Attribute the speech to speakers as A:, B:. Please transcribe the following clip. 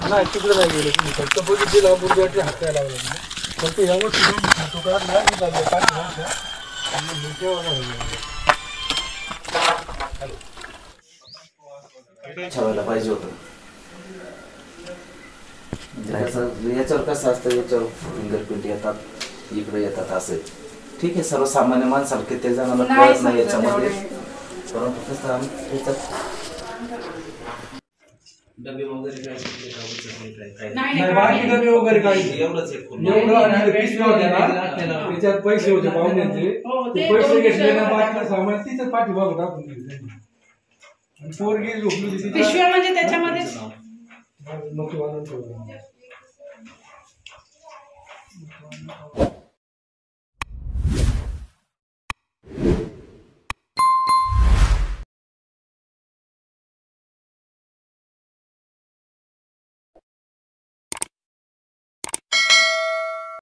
A: नाही तिकडे नाही गेलो तुम्ही फक्त बघितलेला गुरुद्वाराचे हात काय लागला फक्त ह्या गोष्टी फोटो काढ नाही झाले
B: ठेवायला पाहिजे होतं. याच्यावर कसं असतं, याच्यावर फिंगरप्रिंट येतात, इकडे येतात असं. ठीक आहे, सर्वसामान्य माणसाला किती जणांना कळत नाही याच्यामध्ये, परंतु कसं याच्यात डबे वगैरे काय
A: बाकी डबे वगैरे काही
B: एवढंच
A: त्याच्यात पैसे होते पाहुण्यांचे, पैसे घेतले ना बाकी सामान तिथं पाठीमागं टाकून दिले. पोरगी झोपली होती
C: पिशव्या म्हणजे त्याच्यामध्ये
A: नको